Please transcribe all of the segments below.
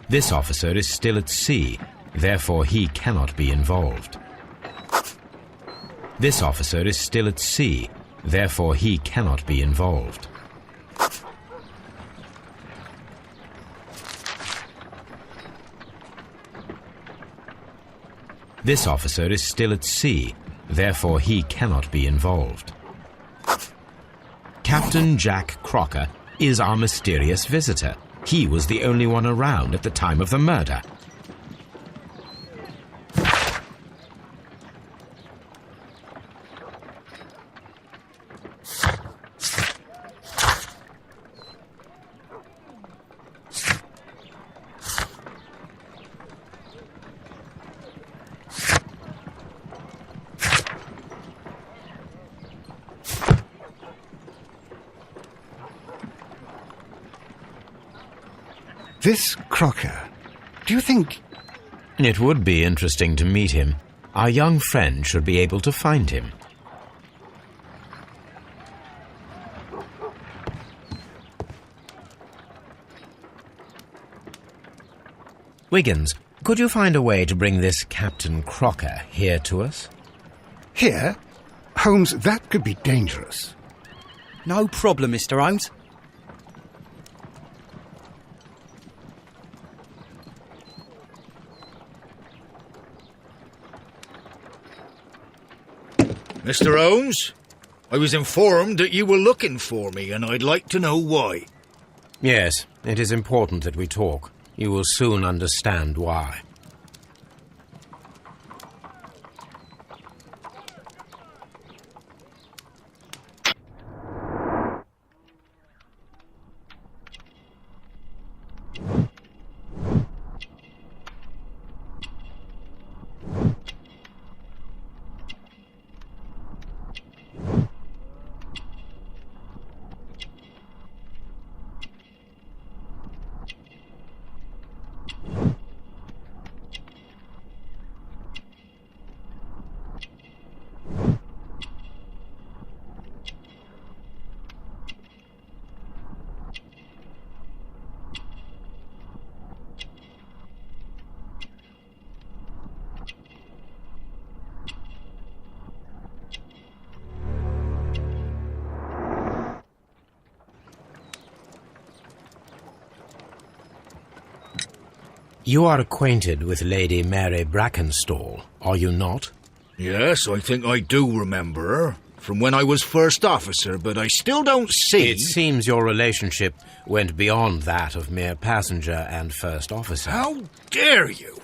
This officer is still at sea, therefore he cannot be involved. This officer is still at sea, therefore he cannot be involved. This officer is still at sea, therefore he cannot be involved. Captain Jack Crocker is our mysterious visitor. He was the only one around at the time of the murder. This Crocker, do you think... It would be interesting to meet him. Our young friend should be able to find him. Wiggins, could you find a way to bring this Captain Crocker here to us? Here? Holmes, that could be dangerous. No problem, Mr. Holmes. Mr. Holmes, I was informed that you were looking for me, and I'd like to know why. Yes, it is important that we talk. You will soon understand why. You are acquainted with Lady Mary Brackenstall, are you not? Yes, I think I do remember her, from when I was first officer, but I still don't see... It seems your relationship went beyond that of mere passenger and first officer. How dare you?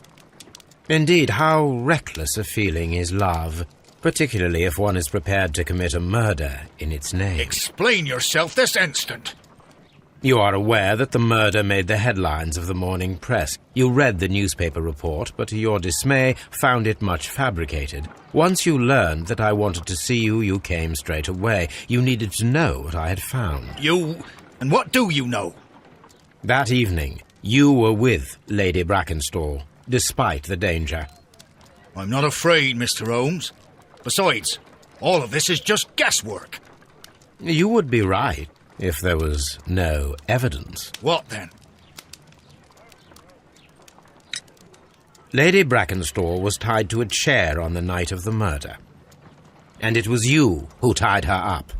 Indeed, how reckless a feeling is love, particularly if one is prepared to commit a murder in its name. Explain yourself this instant. You are aware that the murder made the headlines of the morning press. You read the newspaper report, but to your dismay, found it much fabricated. Once you learned that I wanted to see you, you came straight away. You needed to know what I had found. You... And what do you know? That evening, you were with Lady Brackenstall, despite the danger. I'm not afraid, Mr. Holmes. Besides, all of this is just guesswork. You would be right if there was no evidence. What then? Lady Brackenstall was tied to a chair on the night of the murder. And it was you who tied her up.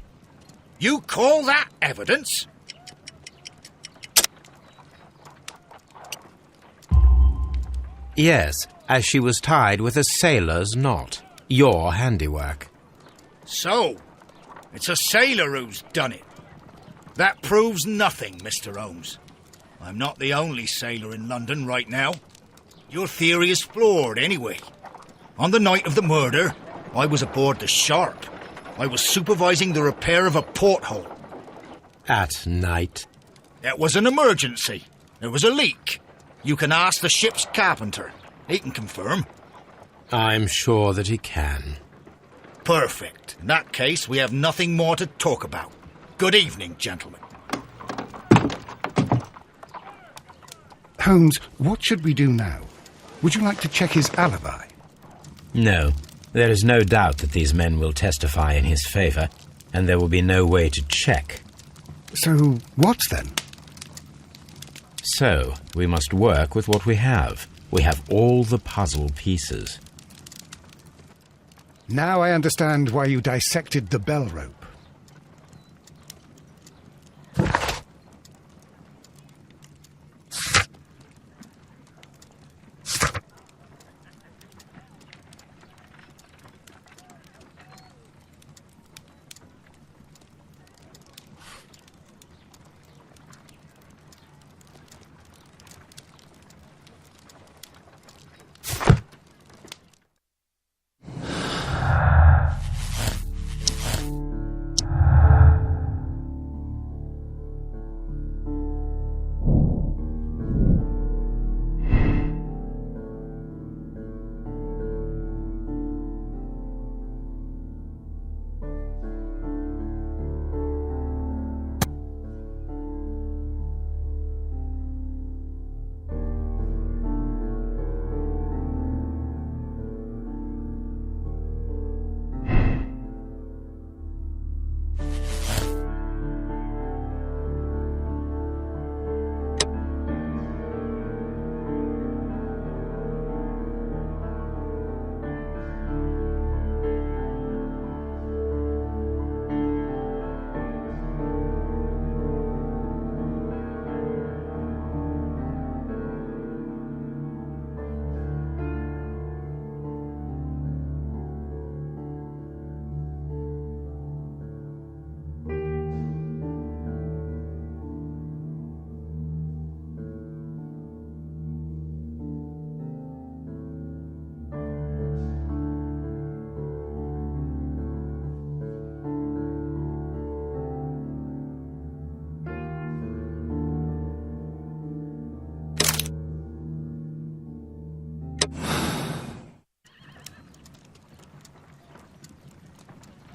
You call that evidence? Yes, as she was tied with a sailor's knot. Your handiwork. So, it's a sailor who's done it. That proves nothing, Mr. Holmes. I'm not the only sailor in London right now. Your theory is flawed anyway. On the night of the murder, I was aboard the Sharp. I was supervising the repair of a porthole. At night? It was an emergency. There was a leak. You can ask the ship's carpenter. He can confirm. I'm sure that he can. Perfect. In that case, we have nothing more to talk about. Good evening, gentlemen. Holmes, what should we do now? Would you like to check his alibi? No. There is no doubt that these men will testify in his favor, and there will be no way to check. So, what then? So, we must work with what we have. We have all the puzzle pieces. Now I understand why you dissected the bell rope.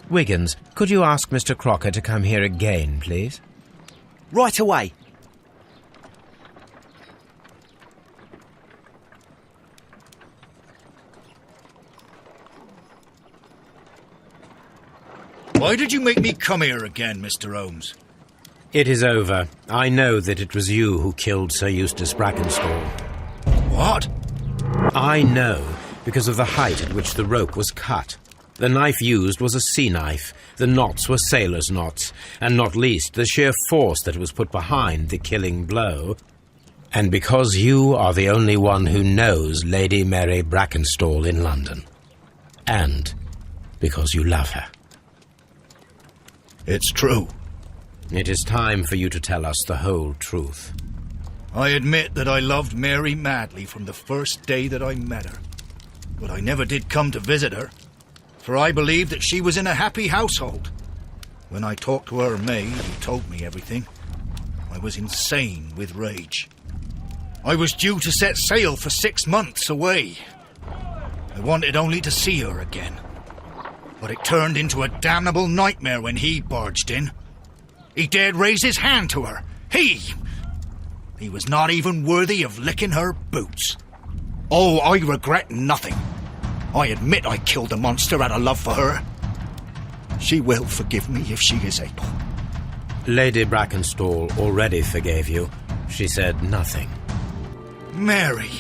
Wiggins, could you ask Mr. Crocker to come here again, please? Right away. Why did you make me come here again, Mr. Holmes? It is over. I know that it was you who killed Sir Eustace Brackenstall. What? I know, because of the height at which the rope was cut. The knife used was a sea knife, the knots were sailors' knots, and not least the sheer force that was put behind the killing blow. And because you are the only one who knows Lady Mary Brackenstall in London. And because you love her. It's true. It is time for you to tell us the whole truth. I admit that I loved Mary madly from the first day that I met her. But I never did come to visit her, for I believed that she was in a happy household. When I talked to her maid, who told me everything, I was insane with rage. I was due to set sail for 6 months away. I wanted only to see her again. But it turned into a damnable nightmare when he barged in. He dared raise his hand to her. He was not even worthy of licking her boots. Oh, I regret nothing. I admit I killed the monster out of love for her. She will forgive me if she is able. Lady Brackenstall already forgave you. She said nothing. Mary.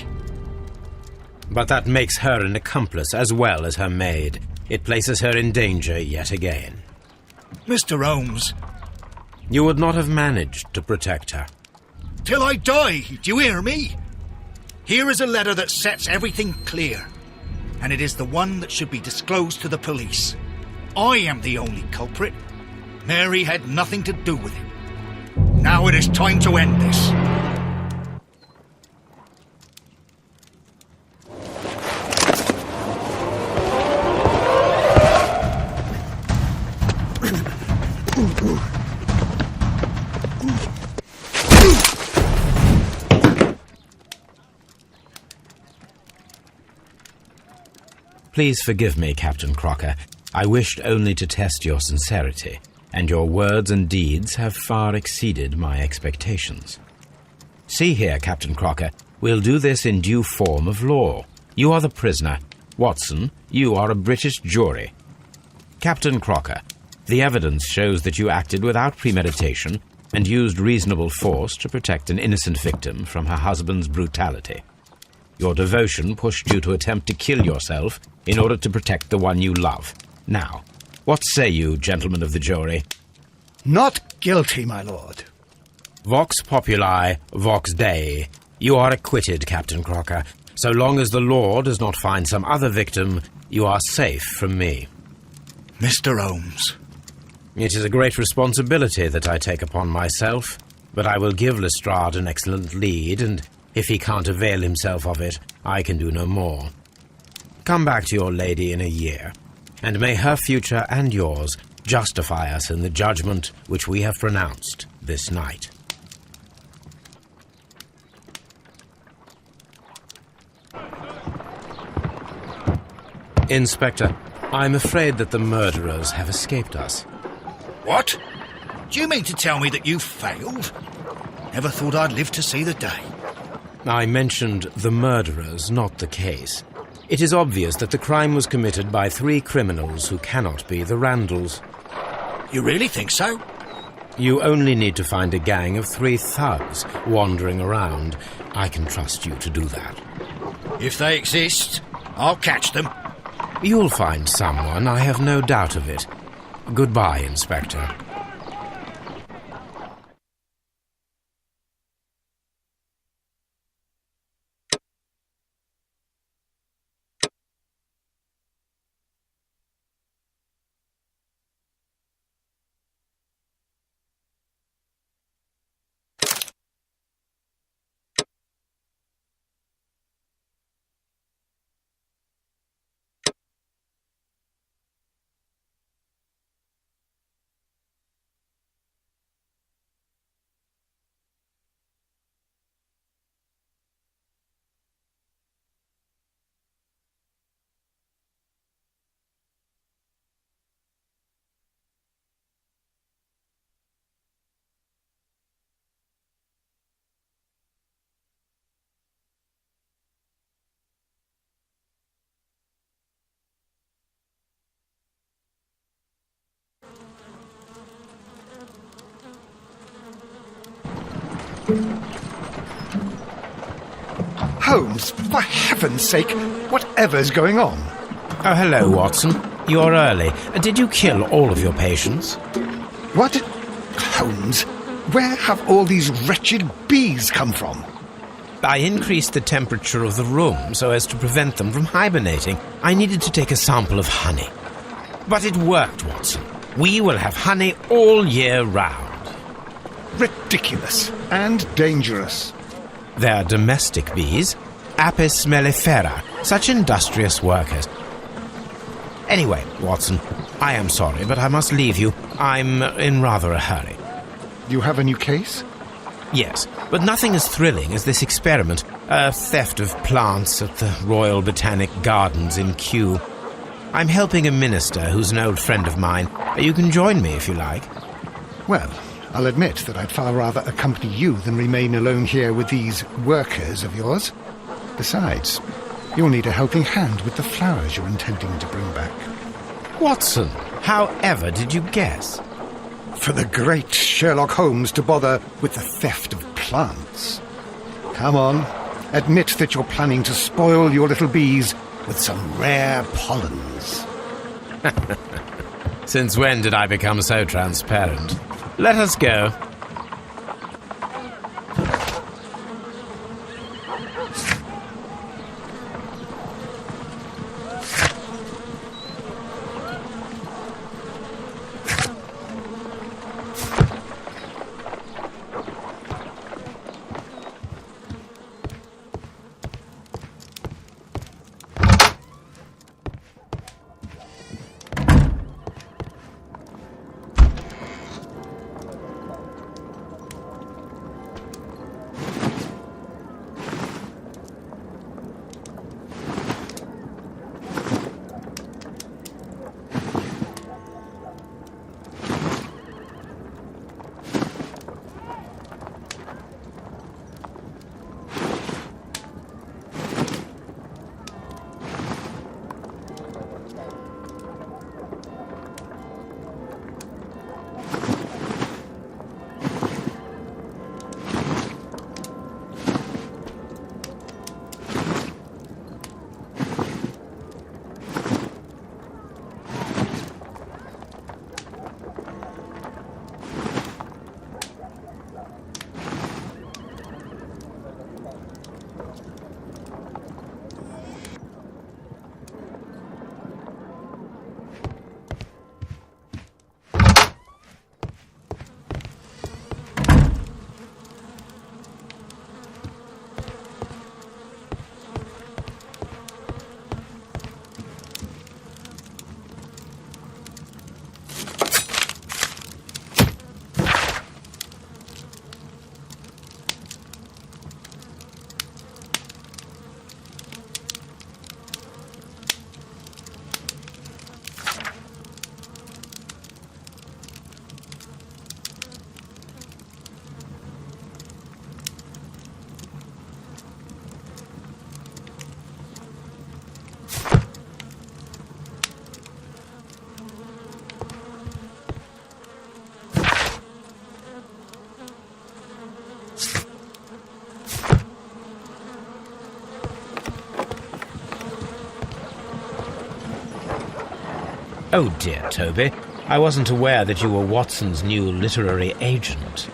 But that makes her an accomplice as well as her maid. It places her in danger yet again. Mr. Holmes. You would not have managed to protect her. Till I die, do you hear me? Here is a letter that sets everything clear. And it is the one that should be disclosed to the police. I am the only culprit. Mary had nothing to do with it. Now it is time to end this. Please forgive me, Captain Crocker. I wished only to test your sincerity, and your words and deeds have far exceeded my expectations. See here, Captain Crocker, we'll do this in due form of law. You are the prisoner. Watson, you are a British jury. Captain Crocker, the evidence shows that you acted without premeditation and used reasonable force to protect an innocent victim from her husband's brutality. Your devotion pushed you to attempt to kill yourself in order to protect the one you love. Now, what say you, gentlemen of the jury? Not guilty, my lord. Vox populi, vox Dei. You are acquitted, Captain Crocker. So long as the law does not find some other victim, you are safe from me. Mr. Holmes. It is a great responsibility that I take upon myself, but I will give Lestrade an excellent lead, and if he can't avail himself of it, I can do no more. Come back to your lady in a year, and may her future and yours justify us in the judgment which we have pronounced this night. Inspector, I'm afraid that the murderers have escaped us. What? Do you mean to tell me that you failed? Never thought I'd live to see the day. I mentioned the murderers, not the case. It is obvious that the crime was committed by 3 criminals who cannot be the Randalls. You really think so? You only need to find a gang of 3 thugs wandering around. I can trust you to do that. If they exist, I'll catch them. You'll find someone, I have no doubt of it. Goodbye, Inspector. Holmes, for heaven's sake, whatever's going on? Oh, hello, Watson. You're early. Did you kill all of your patients? What? Holmes, where have all these wretched bees come from? I increased the temperature of the room so as to prevent them from hibernating. I needed to take a sample of honey. But it worked, Watson. We will have honey all year round. Ridiculous and dangerous. They're domestic bees, Apis mellifera, such industrious workers. Anyway, Watson, I am sorry, but I must leave you. I'm in rather a hurry. You have a new case? Yes, but nothing as thrilling as this experiment, a theft of plants at the Royal Botanic Gardens in Kew. I'm helping a minister who's an old friend of mine. You can join me if you like. Well, I'll admit that I'd far rather accompany you than remain alone here with these workers of yours. Besides, you'll need a helping hand with the flowers you're intending to bring back. Watson, however did you guess? For the great Sherlock Holmes to bother with the theft of plants. Come on, admit that you're planning to spoil your little bees with some rare pollens. Since when did I become so transparent? Let us go. Oh dear, Toby. I wasn't aware that you were Watson's new literary agent.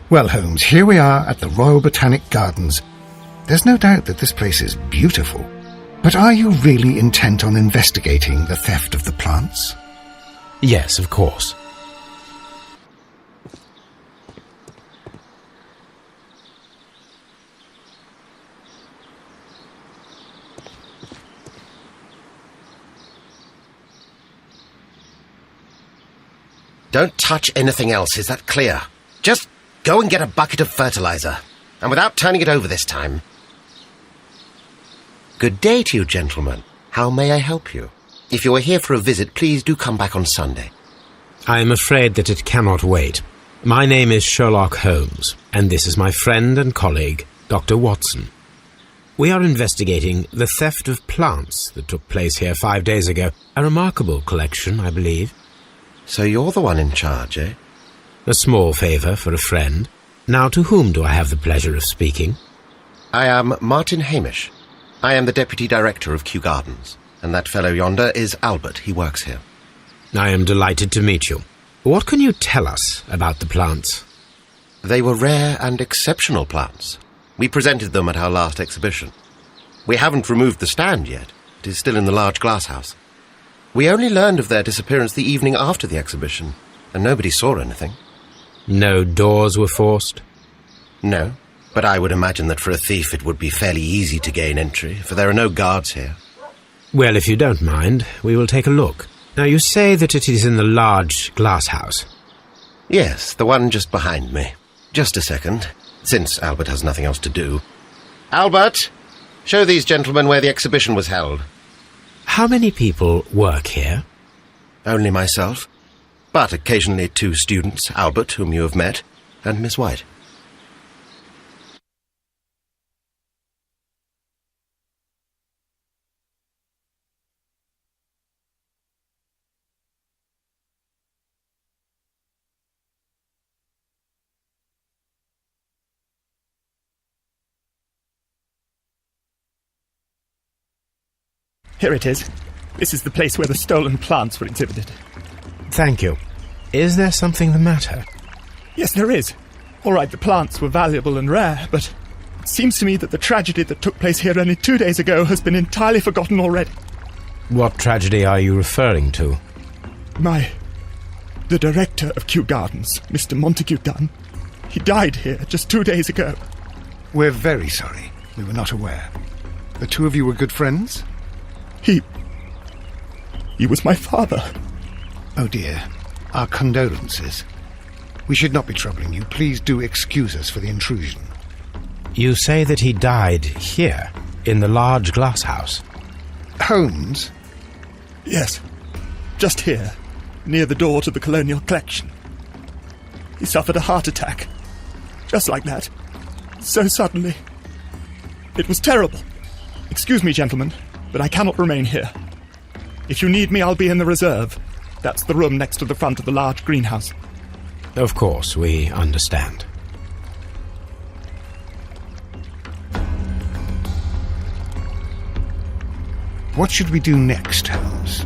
Well, Holmes, here we are at the Royal Botanic Gardens. There's no doubt that this place is beautiful. But are you really intent on investigating the theft of the plants? Yes, of course. Don't touch anything else, is that clear? Just go and get a bucket of fertilizer, and without turning it over this time. Good day to you, gentlemen. How may I help you? If you are here for a visit, please do come back on Sunday. I am afraid that it cannot wait. My name is Sherlock Holmes, and this is my friend and colleague, Dr. Watson. We are investigating the theft of plants that took place here 5 days ago. A remarkable collection, I believe. So you're the one in charge, eh? A small favour for a friend. Now, to whom do I have the pleasure of speaking? I am Martin Hamish. I am the Deputy Director of Kew Gardens, and that fellow yonder is Albert. He works here. I am delighted to meet you. What can you tell us about the plants? They were rare and exceptional plants. We presented them at our last exhibition. We haven't removed the stand yet. It is still in the large glass house. We only learned of their disappearance the evening after the exhibition, and nobody saw anything. No doors were forced? No, but I would imagine that for a thief it would be fairly easy to gain entry, for there are no guards here. Well, if you don't mind, we will take a look. Now, you say that it is in the large glass house. Yes, the one just behind me. Just a second, since Albert has nothing else to do. Albert, show these gentlemen where the exhibition was held. How many people work here? Only myself, but occasionally 2 students, Albert, whom you have met, and Miss White. Here it is. This is the place where the stolen plants were exhibited. Thank you. Is there something the matter? Yes, there is. All right, the plants were valuable and rare, but it seems to me that the tragedy that took place here only 2 days ago has been entirely forgotten already. What tragedy are you referring to? The director of Kew Gardens, Mr. Montague Dunn, he died here just 2 days ago. We're very sorry. We were not aware. The two of you were good friends? He was my father. Oh dear. Our condolences. We should not be troubling you. Please do excuse us for the intrusion. You say that he died here, in the large glass house? Holmes? Yes, just here, near the door to the Colonial Collection. He suffered a heart attack. Just like that. So suddenly. It was terrible. Excuse me, gentlemen, but I cannot remain here. If you need me, I'll be in the reserve. That's the room next to the front of the large greenhouse. Of course, we understand. What should we do next, Holmes?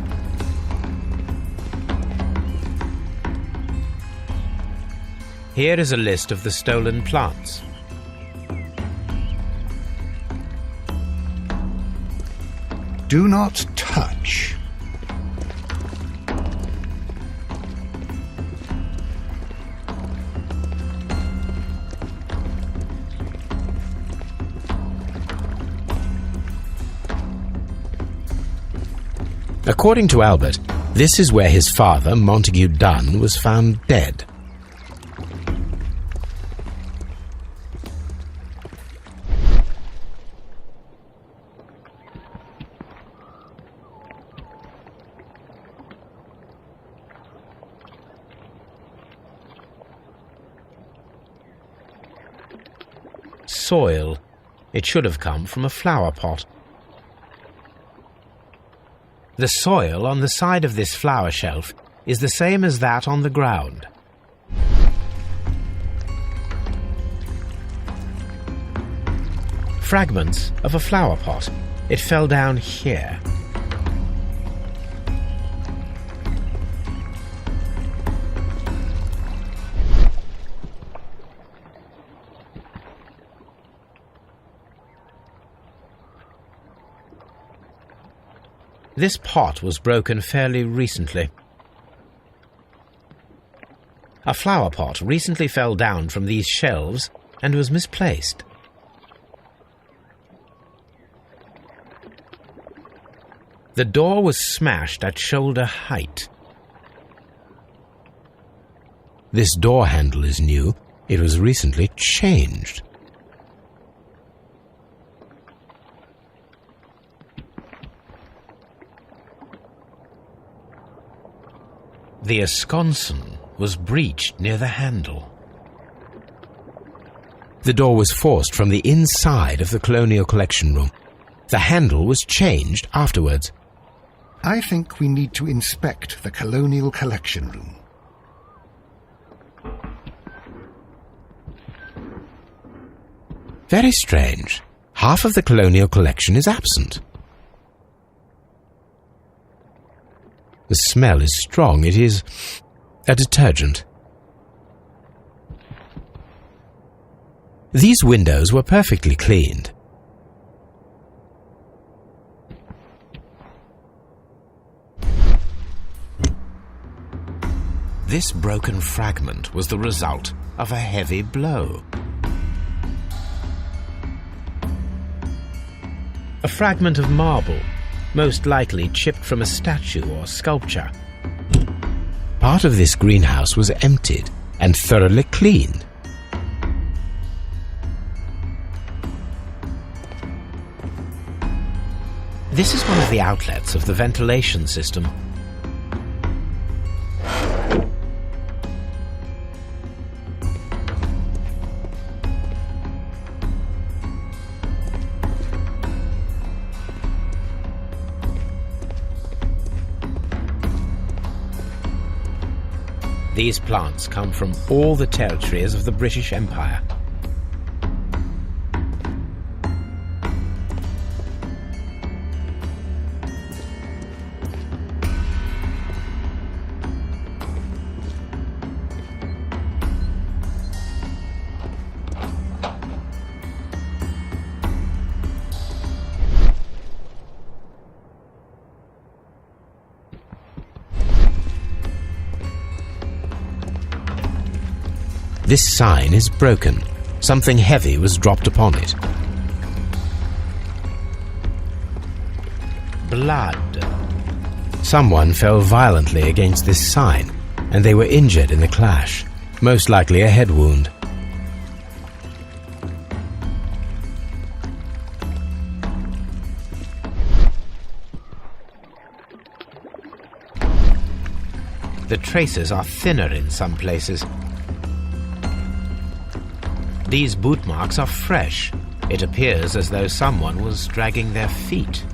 Here is a list of the stolen plants. Do not touch. According to Albert, this is where his father, Montague Dunn, was found dead. Soil. It should have come from a flower pot. The soil on the side of this flower shelf is the same as that on the ground. Fragments of a flower pot. It fell down here. This pot was broken fairly recently. A flower pot recently fell down from these shelves and was misplaced. The door was smashed at shoulder height. This door handle is new. It was recently changed. The esconsson was breached near the handle. The door was forced from the inside of the Colonial Collection Room. The handle was changed afterwards. I think we need to inspect the Colonial Collection Room. Very strange. Half of the Colonial Collection is absent. The smell is strong. It is a detergent. These windows were perfectly cleaned. This broken fragment was the result of a heavy blow. A fragment of marble, most likely chipped from a statue or sculpture. Part of this greenhouse was emptied and thoroughly cleaned. This is one of the outlets of the ventilation system. These plants come from all the territories of the British Empire. This sign is broken. Something heavy was dropped upon it. Blood. Someone fell violently against this sign, and they were injured in the clash, most likely a head wound. The traces are thinner in some places. These boot marks are fresh. It appears as though someone was dragging their feet.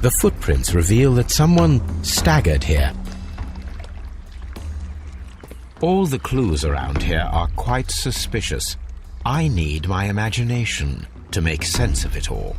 The footprints reveal that someone staggered here. All the clues around here are quite suspicious. I need my imagination to make sense of it all.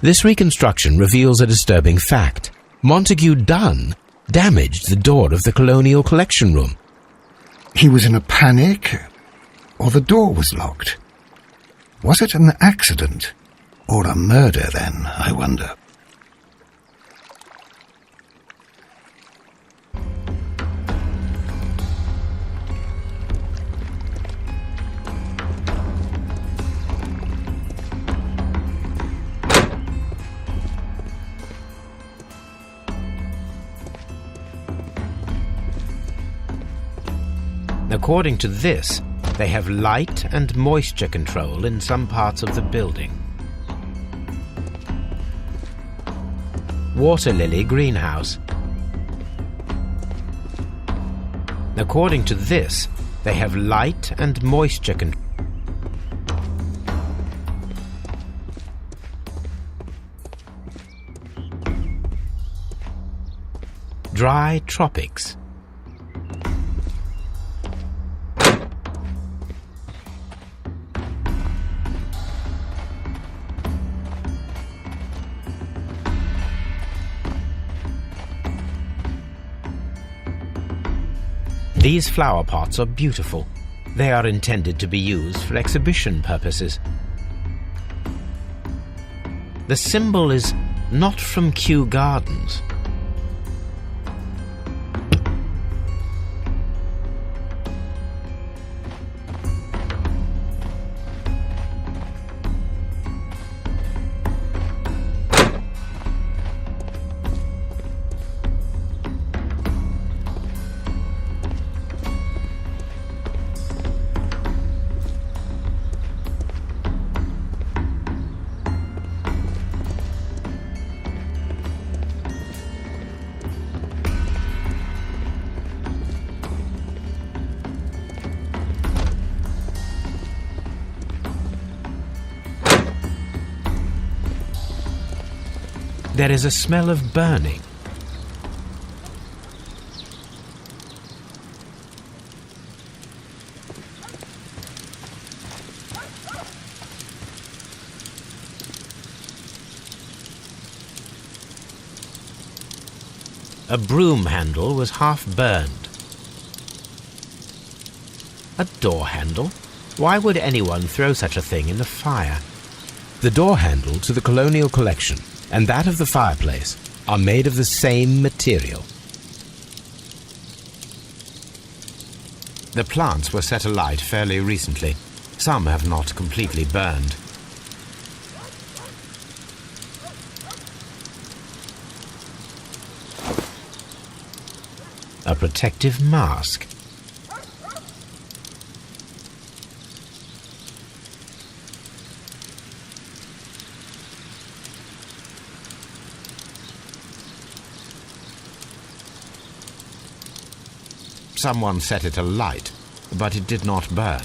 This reconstruction reveals a disturbing fact. Montague Dunn damaged the door of the Colonial Collection Room. He was in a panic, or the door was locked? Was it an accident, or a murder then, I wonder? According to this, they have light and moisture control in some parts of the building. Water lily greenhouse. According to this, they have light and moisture control. Dry tropics. These flower pots are beautiful. They are intended to be used for exhibition purposes. The symbol is not from Kew Gardens. There is a smell of burning. A broom handle was half burned. A door handle? Why would anyone throw such a thing in the fire? The door handle to the Colonial Collection and that of the fireplace are made of the same material. The plants were set alight fairly recently. Some have not completely burned. A protective mask. Someone set it alight, but it did not burn.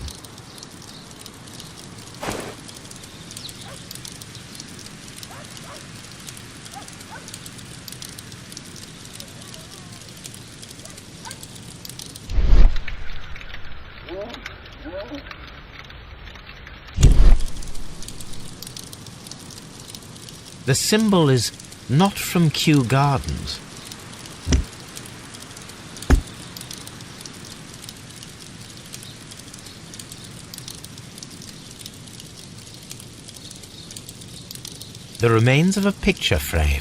The symbol is not from Kew Gardens. The remains of a picture frame.